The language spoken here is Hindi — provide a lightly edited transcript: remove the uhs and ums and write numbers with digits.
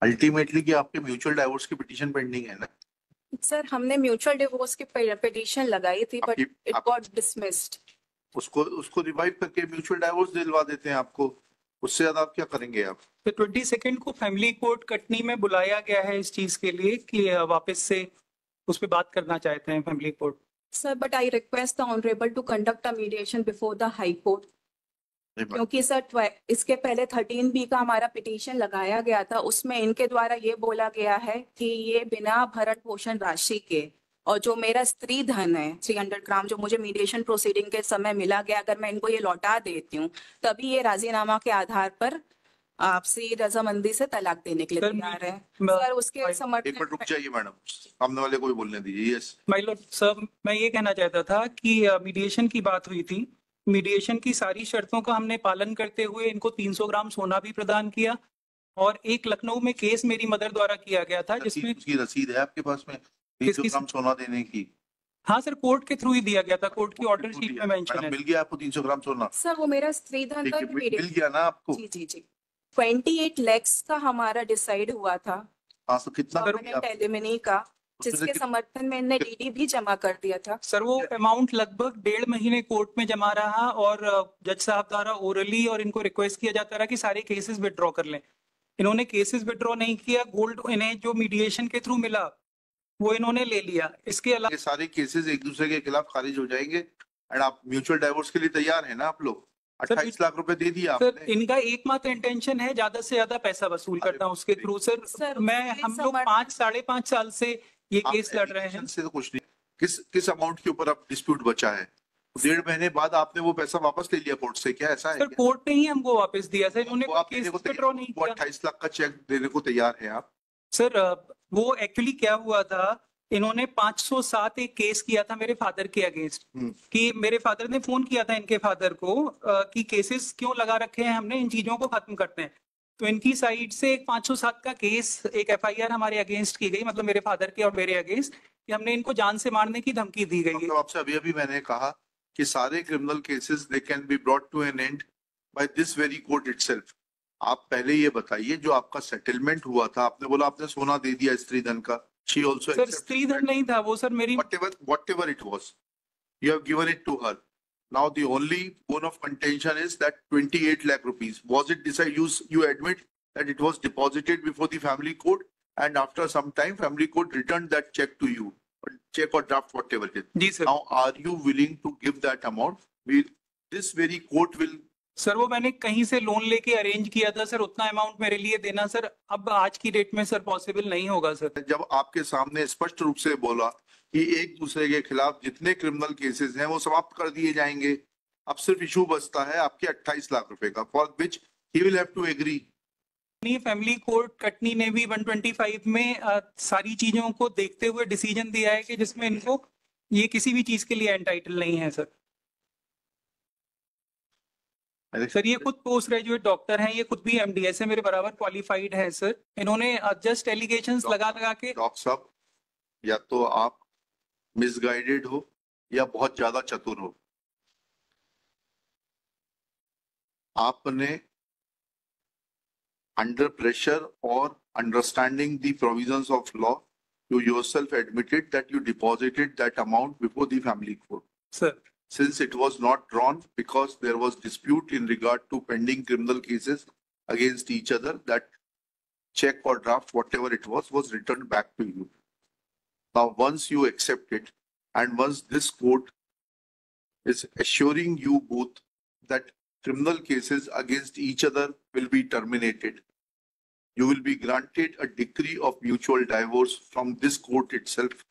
अल्टीमेटली कि आपके म्यूचुअल डाइवोर्स की पिटीशन पेंडिंग है ना? सर हमने म्यूचुअल डिवोर्स की पिटीशन लगाई थी बट इट गॉट डिसमिस्ड। उसको उसको रिवाइव करके म्यूचुअल डाइवोर्स दिलवा देते हैं आपको, उससे ज्यादा आप क्या करेंगे आप? तो 22 को फैमिली कोर्ट कटनी में बुलाया गया है इस चीज के लिए कि वापस से उस पर बात करना चाहते हैं family court. Sir but I request the honourable to conduct a mediation before the high court, क्योंकि सर इसके पहले 13B का हमारा पिटीशन लगाया गया था, उसमें इनके द्वारा ये बोला गया है कि ये बिना भरण पोषण राशि के और जो मेरा स्त्री धन है 300 ग्राम जो मुझे मीडिएशन प्रोसीडिंग के समय मिला गया, अगर मैं इनको ये लौटा देती हूँ तभी ये राजीनामा के आधार पर आपसी रजामंदी से तलाक देने के लिए तैयार है। सर उसके समर्थन। एक मिनट रुक जाइए मैडम, सामने वाले को भी बोलने दीजिए। यस माय लॉर्ड सर, मैं ये कहना चाहता था कि मीडिएशन की बात हुई थी, मीडिएशन की सारी शर्तों का हमने पालन करते हुए इनको 300 ग्राम सोना भी प्रदान किया और एक लखनऊ में केस मेरी मदर द्वारा किया गया था जिसमें उसकी रसीद है आपके पास में 300 ग्राम सोना देने की? हाँ सर, कोर्ट के थ्रू ही दिया गया था, कोर्ट की ऑर्डर शीट में मेंशन है। मिल गया आपको 300 ग्राम सोना? सर वो मेरा स्त्री धन था, मिल गया ना आपको? जी जी जी 28 lakhs का हमारा डिसाइड हुआ था। हाँ तो कितना एलिमिनी का, जिसके समर्थन में इन्हें डीडी भी जमा कर दिया था। सर वो अमाउंट लगभग 1.5 महीने कोर्ट में जमा रहा और जज साहब द्वारा ओरली और इनको रिक्वेस्ट किया जाता रहा कि सारे केसेस विड्रॉ कर लें। इन्होंने केसेस विड्रॉ नहीं किया, गोल्ड इन्हें जो मीडिएशन के थ्रू मिला वो इन्होंने ले लिया। इसके अलावा सारे केसेस एक दूसरे के खिलाफ खारिज हो जाएंगे एंड आप म्यूचुअल डाइवोर्स के लिए तैयार है ना आप लोग? 28 लाख रुपए दे दिया आपने। सर इनका एकमात्र इंटेंशन है ज्यादा से ज्यादा पैसा वसूल करना उसके थ्रू। सर मैं हम लोग 5-5.5 साल से ये केस लड़ रहे हैं। से तो कुछ नहीं, किस अमाउंट के ऊपर आप डिस्प्यूट बचा है? 1.5 महीने बाद आपने वो पैसा वापस ले लिया कोर्ट से, क्या ऐसा है? सर कोर्ट ने ही हमको वापस दिया सर, इन्होंने केस विड्रॉ नहीं किया। 28 लाख का चेक देने को तैयार है आप? सर वो एक्चुअली क्या हुआ था, इन्होंने 507 एक केस किया था मेरे फादर के अगेंस्ट कि मेरे फादर ने फोन किया था इनके फादर को कि केसेस क्यों लगा रखे हैं, हमने इन चीजों को खत्म करते हैं। तो इनकी साइड से एक 507 का केस, एक FIR हमारे अगेंस्ट की गई, मतलब मेरे फादर के और मेरे अगेंस्ट, कि हमने इनको जान से मारने की धमकी दी गई है। आपसे अभी मैंने कहा कि सारे criminal cases they can be brought to an end by this very court itself. आप पहले ये बताइए, जो आपका सेटलमेंट हुआ था, आपने बोला आपने सोना दे दिया स्त्री धन का, she also सर स्त्री धन नहीं था वो सर, मेरी whatever it was, you have given it to her. Now the only bone of contention is that 28 lakh rupees, was it decided, you admit that it was deposited before the family court and after some time family court returned that check to you, check or draft, whatever it is. जी sir. Now are you willing to give that amount? This very court will. Sir वो मैंने कहीं से लोन लेके अरेंज किया था सर, उतना अमाउंट मेरे लिए देना सर अब आज की डेट में सर पॉसिबल नहीं होगा सर। जब आपके सामने स्पष्ट रूप से बोला कि एक दूसरे के खिलाफ जितने क्रिमिनल केसेस हैं वो समाप्त कर दिए जाएंगे, अब सिर्फ इशू बचता है आपके 28 लाख रुपए का, for which he will have to agree. Family court Katni ने भी 125 में सारी चीजों को देखते हुए डिसीजन दिया है कि जिसमें इनको ये किसी भी चीज के लिए एंटाइटल नहीं है सर। सर ये खुद पोस्ट ग्रेजुएट डॉक्टर हैं, ये खुद भी MD से मेरे बराबर क्वालिफाइड है सर। इन्होंने जस्ट एलिगेशंस लगा के। डॉक्टर साहब, या तो आप मिसगाइडेड हो या बहुत ज्यादा चतुर हो। आपने अंडर प्रेशर और understanding the provisions of law, you yourself admitted that you deposited that amount before the family court. Sir, since it was not drawn because there was dispute in regard to pending criminal cases against each other, that check or draft, whatever it was returned back to you. Now, once you accept it, and once this court is assuring you both that criminal cases against each other will be terminated, you will be granted a decree of mutual divorce from this court itself,